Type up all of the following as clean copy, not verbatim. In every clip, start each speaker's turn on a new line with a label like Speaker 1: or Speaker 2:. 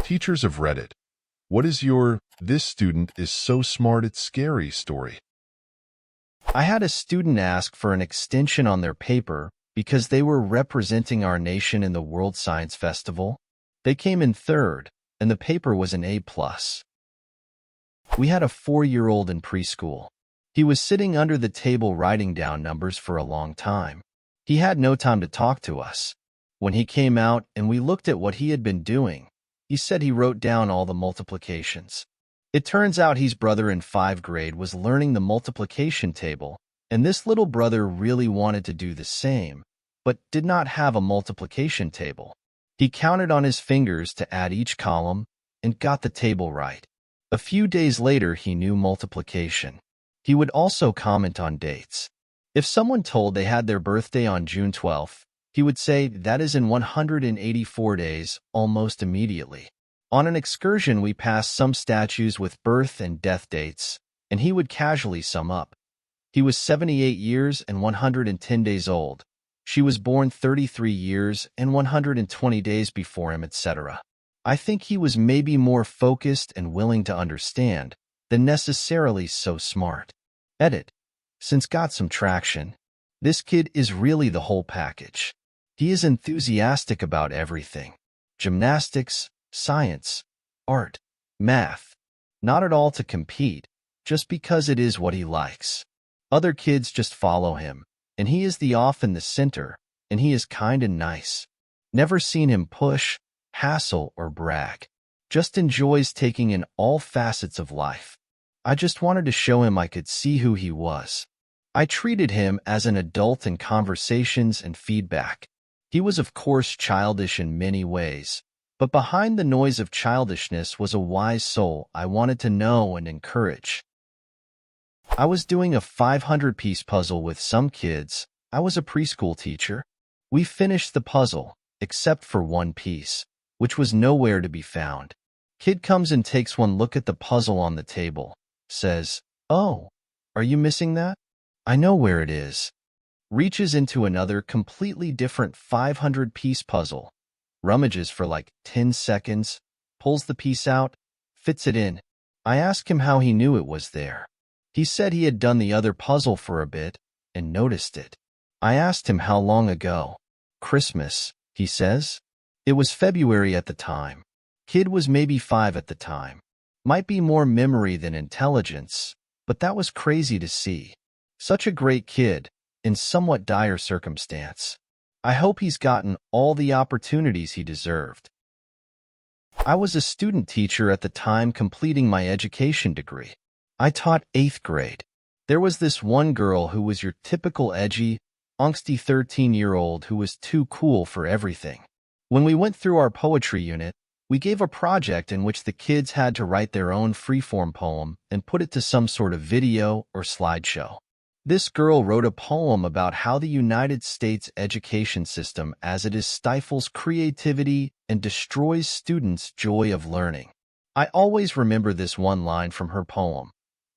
Speaker 1: Teachers of Reddit, what is your "this student is so smart it's scary" story?
Speaker 2: I had a student ask for an extension on their paper because they were representing our nation in the World Science Festival. They came in third, and the paper was an A+. We had a 4-year-old in preschool. He was sitting under the table writing down numbers for a long time. He had no time to talk to us. When he came out and we looked at what he had been doing, he said he wrote down all the multiplications. It turns out his brother in 5th grade was learning the multiplication table, and this little brother really wanted to do the same, but did not have a multiplication table. He counted on his fingers to add each column and got the table right. A few days later, he knew multiplication. He would also comment on dates. If someone told they had their birthday on June 12th, he would say that is in 184 days almost immediately. On an excursion, we passed some statues with birth and death dates, and he would casually sum up. He was 78 years and 110 days old. She was born 33 years and 120 days before him, etc. I think he was maybe more focused and willing to understand than necessarily so smart. Edit. Since got some traction. This kid is really the whole package. He is enthusiastic about everything. Gymnastics, science, art, math. Not at all to compete, just because it is what he likes. Other kids just follow him, and he is the off in the center, and he is kind and nice. Never seen him push, hassle, or brag. Just enjoys taking in all facets of life. I just wanted to show him I could see who he was. I treated him as an adult in conversations and feedback. He was of course childish in many ways, but behind the noise of childishness was a wise soul I wanted to know and encourage. I was doing a 500-piece puzzle with some kids. I was a preschool teacher. We finished the puzzle, except for one piece, which was nowhere to be found. Kid comes and takes one look at the puzzle on the table, says, "Oh, are you missing that? I know where it is." Reaches into another completely different 500-piece puzzle, rummages for like 10 seconds, pulls the piece out, fits it in. I asked him how he knew it was there. He said he had done the other puzzle for a bit and noticed it. I asked him how long ago. Christmas, he says. It was February at the time. Kid was maybe 5 at the time. Might be more memory than intelligence, but that was crazy to see. Such a great kid, in somewhat dire circumstance. I hope he's gotten all the opportunities he deserved. I was a student teacher at the time completing my education degree. I taught 8th grade. There was this one girl who was your typical edgy, angsty 13-year-old who was too cool for everything. When we went through our poetry unit, we gave a project in which the kids had to write their own freeform poem and put it to some sort of video or slideshow. This girl wrote a poem about how the United States education system as it is stifles creativity and destroys students' joy of learning. I always remember this one line from her poem.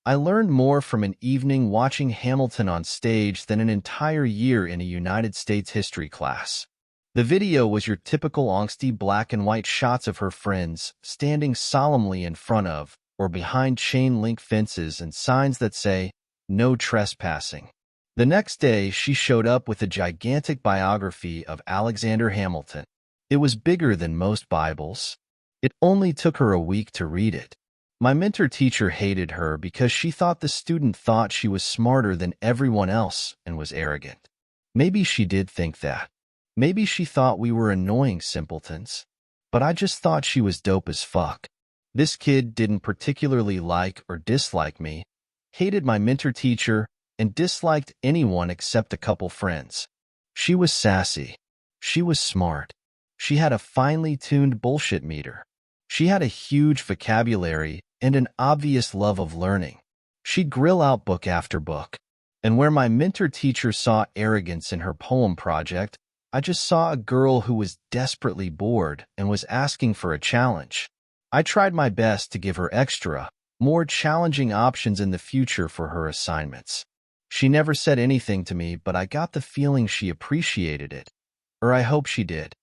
Speaker 2: I learned more from an evening watching Hamilton on stage than an entire year in a United States history class. The video was your typical angsty black and white shots of her friends standing solemnly in front of or behind chain-link fences and signs that say, "No trespassing." The next day, she showed up with a gigantic biography of Alexander Hamilton. It was bigger than most Bibles. It only took her a week to read it. My mentor teacher hated her because she thought the student thought she was smarter than everyone else and was arrogant. Maybe she did think that. Maybe she thought we were annoying simpletons. But I just thought she was dope as fuck. This kid didn't particularly like or dislike me, hated my mentor teacher, and disliked anyone except a couple friends. She was sassy. She was smart. She had a finely tuned bullshit meter. She had a huge vocabulary and an obvious love of learning. She'd grill out book after book. And where my mentor teacher saw arrogance in her poem project, I just saw a girl who was desperately bored and was asking for a challenge. I tried my best to give her extra, more challenging options in the future for her assignments. She never said anything to me, but I got the feeling she appreciated it. Or I hope she did.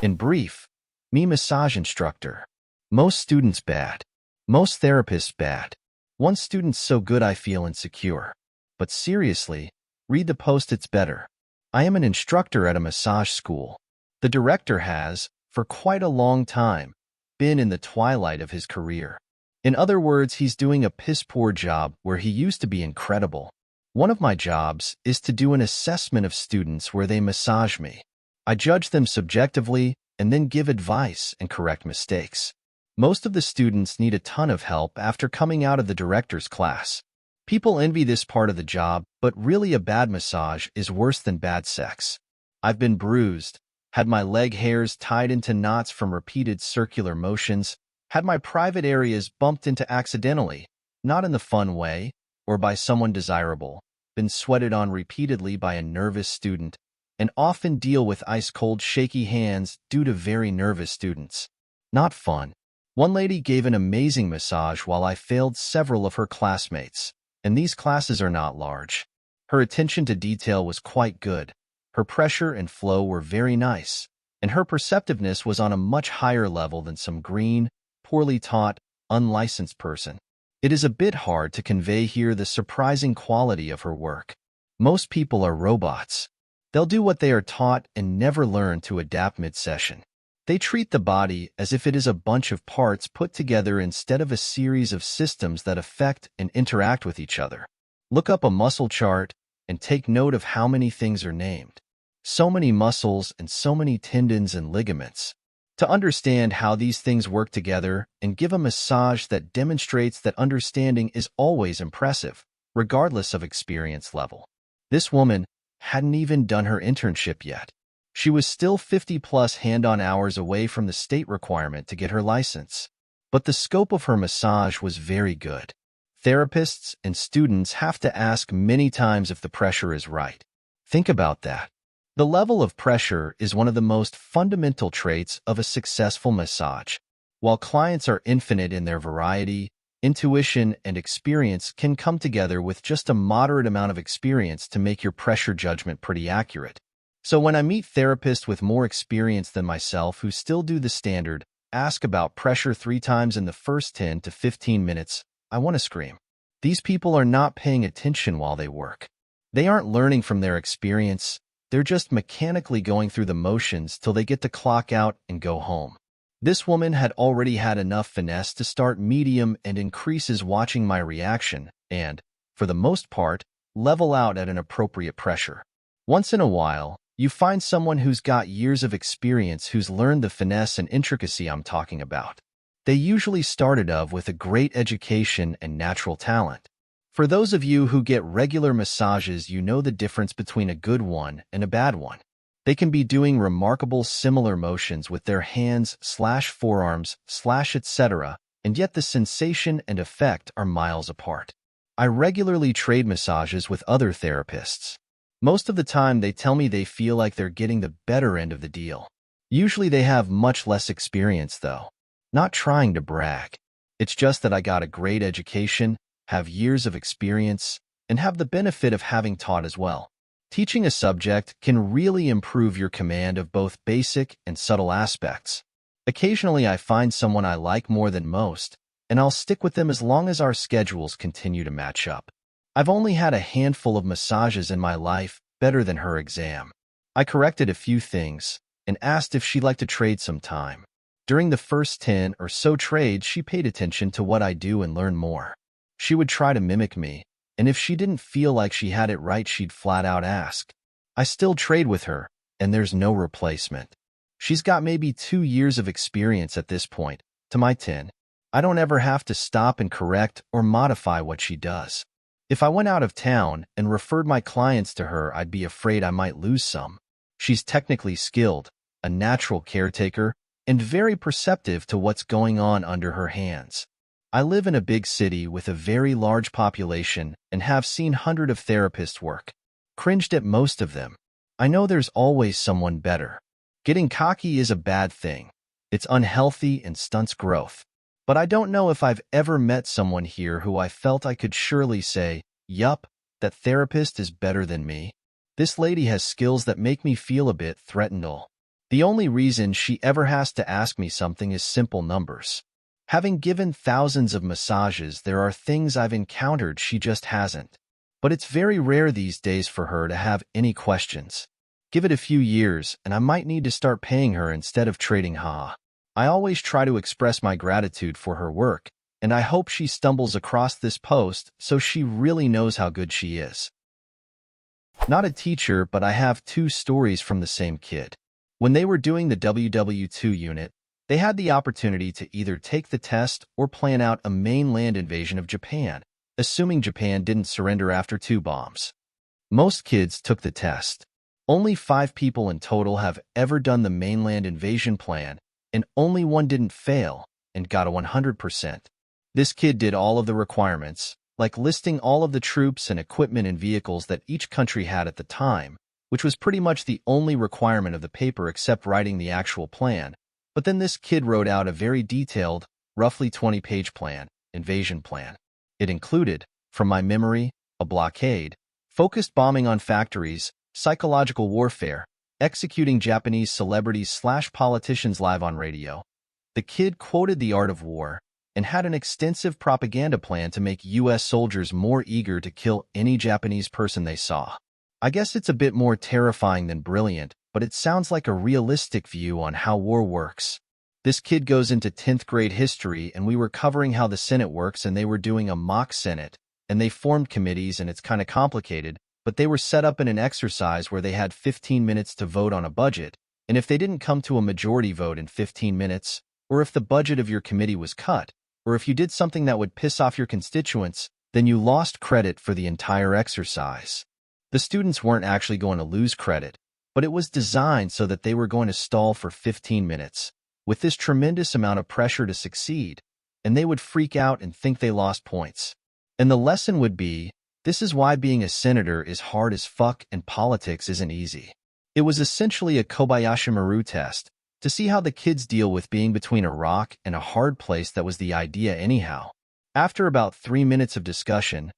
Speaker 2: In brief, Me massage instructor. Most students bad. Most therapists bad. One student's so good I feel insecure. But seriously, read the post, it's better. I am an instructor at a massage school. The director has, for quite a long time, been in the twilight of his career. In other words, he's doing a piss-poor job where he used to be incredible. One of my jobs is to do an assessment of students where they massage me. I judge them subjectively and then give advice and correct mistakes. Most of the students need a ton of help after coming out of the director's class. People envy this part of the job, but really a bad massage is worse than bad sex. I've been bruised, had my leg hairs tied into knots from repeated circular motions, had my private areas bumped into accidentally, not in the fun way, or by someone desirable, been sweated on repeatedly by a nervous student, and often deal with ice-cold shaky hands due to very nervous students. Not fun. One lady gave an amazing massage while I failed several of her classmates, and these classes are not large. Her attention to detail was quite good, her pressure and flow were very nice, and her perceptiveness was on a much higher level than some green, poorly taught, unlicensed person. It is a bit hard to convey here the surprising quality of her work. Most people are robots. They'll do what they are taught and never learn to adapt mid-session. They treat the body as if it is a bunch of parts put together instead of a series of systems that affect and interact with each other. Look up a muscle chart and take note of how many things are named. So many muscles and so many tendons and ligaments. To understand how these things work together and give a massage that demonstrates that understanding is always impressive, regardless of experience level. This woman hadn't even done her internship yet. She was still 50-plus hand-on hours away from the state requirement to get her license. But the scope of her massage was very good. Therapists and students have to ask many times if the pressure is right. Think about that. The level of pressure is one of the most fundamental traits of a successful massage. While clients are infinite in their variety, intuition and experience can come together with just a moderate amount of experience to make your pressure judgment pretty accurate. So when I meet therapists with more experience than myself who still do the standard, ask about pressure 3 times in the first 10 to 15 minutes, I want to scream. These people are not paying attention while they work. They aren't learning from their experience. They're just mechanically going through the motions till they get to clock out and go home. This woman had already had enough finesse to start medium and increases watching my reaction and, for the most part, level out at an appropriate pressure. Once in a while, you find someone who's got years of experience who's learned the finesse and intricacy I'm talking about. They usually started with a great education and natural talent. For those of you who get regular massages, you know the difference between a good one and a bad one. They can be doing remarkable similar motions with their hands/forearms/ etc., and yet the sensation and effect are miles apart. I regularly trade massages with other therapists. Most of the time they tell me they feel like they're getting the better end of the deal. Usually they have much less experience though. Not trying to brag. It's just that I got a great education, have years of experience, and have the benefit of having taught as well. Teaching a subject can really improve your command of both basic and subtle aspects. Occasionally I find someone I like more than most, and I'll stick with them as long as our schedules continue to match up. I've only had a handful of massages in my life better than her exam. I corrected a few things and asked if she'd like to trade some time. During the first 10 or so trades, she paid attention to what I do and learned more. She would try to mimic me, and if she didn't feel like she had it right, she'd flat out ask. I still trade with her, and there's no replacement. She's got maybe 2 years of experience at this point, to my 10. I don't ever have to stop and correct or modify what she does. If I went out of town and referred my clients to her, I'd be afraid I might lose some. She's technically skilled, a natural caretaker, and very perceptive to what's going on under her hands. I live in a big city with a very large population and have seen hundreds of therapists work. Cringed at most of them. I know there's always someone better. Getting cocky is a bad thing. It's unhealthy and stunts growth. But I don't know if I've ever met someone here who I felt I could surely say, yup, that therapist is better than me. This lady has skills that make me feel a bit threatened. The only reason she ever has to ask me something is simple numbers. Having given thousands of massages, there are things I've encountered she just hasn't. But it's very rare these days for her to have any questions. Give it a few years, and I might need to start paying her instead of trading ha. I always try to express my gratitude for her work, and I hope she stumbles across this post so she really knows how good she is. Not a teacher, but I have two stories from the same kid. When they were doing the WW2 unit, they had the opportunity to either take the test or plan out a mainland invasion of Japan, assuming Japan didn't surrender after 2 bombs. Most kids took the test. Only 5 people in total have ever done the mainland invasion plan, and only 1 didn't fail and got a 100%. This kid did all of the requirements, like listing all of the troops and equipment and vehicles that each country had at the time, which was pretty much the only requirement of the paper except writing the actual plan. But then this kid wrote out a very detailed, roughly 20-page plan, invasion plan. It included, from my memory, a blockade, focused bombing on factories, psychological warfare, executing Japanese celebrities/politicians live on radio. The kid quoted The Art of War and had an extensive propaganda plan to make U.S. soldiers more eager to kill any Japanese person they saw. I guess it's a bit more terrifying than brilliant, but it sounds like a realistic view on how war works. This kid goes into 10th grade history, and we were covering how the Senate works, and they were doing a mock Senate, and they formed committees, and it's kind of complicated, but they were set up in an exercise where they had 15 minutes to vote on a budget, and if they didn't come to a majority vote in 15 minutes, or if the budget of your committee was cut, or if you did something that would piss off your constituents, then you lost credit for the entire exercise. The students weren't actually going to lose credit, but it was designed so that they were going to stall for 15 minutes, with this tremendous amount of pressure to succeed, and they would freak out and think they lost points. And the lesson would be, this is why being a senator is hard as fuck and politics isn't easy. It was essentially a Kobayashi Maru test, to see how the kids deal with being between a rock and a hard place. That was the idea anyhow. After about 3 minutes of discussion,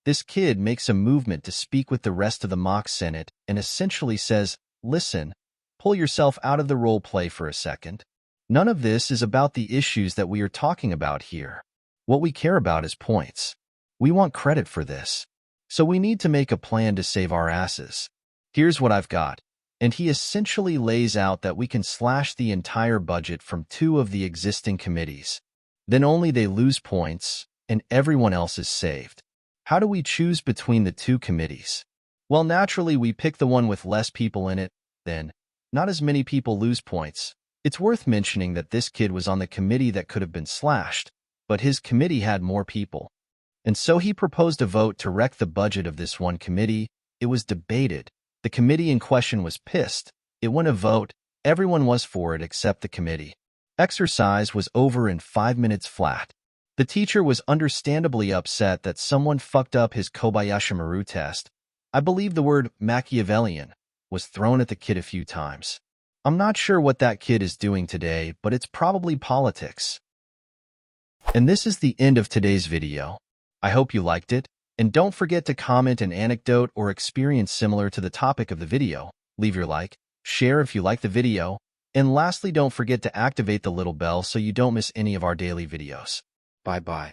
Speaker 2: this kid makes a movement to speak with the rest of the mock Senate and essentially says, listen, pull yourself out of the role play for a second. None of this is about the issues that we are talking about here. What we care about is points. We want credit for this. So we need to make a plan to save our asses. Here's what I've got. And he essentially lays out that we can slash the entire budget from 2 of the existing committees. Then only they lose points, and everyone else is saved. How do we choose between the 2 committees? Well, naturally, we pick the one with less people in it, then. Not as many people lose points. It's worth mentioning that this kid was on the committee that could have been slashed, but his committee had more people. And so he proposed a vote to wreck the budget of this one committee. It was debated. The committee in question was pissed. It won a vote. Everyone was for it except the committee. Exercise was over in 5 minutes flat. The teacher was understandably upset that someone fucked up his Kobayashi Maru test. I believe the word Machiavellian was thrown at the kid a few times. I'm not sure what that kid is doing today, but it's probably politics. And this is the end of today's video. I hope you liked it, and don't forget to comment an anecdote or experience similar to the topic of the video. Leave your like, share if you like the video, and lastly, don't forget to activate the little bell so you don't miss any of our daily videos. Bye-bye.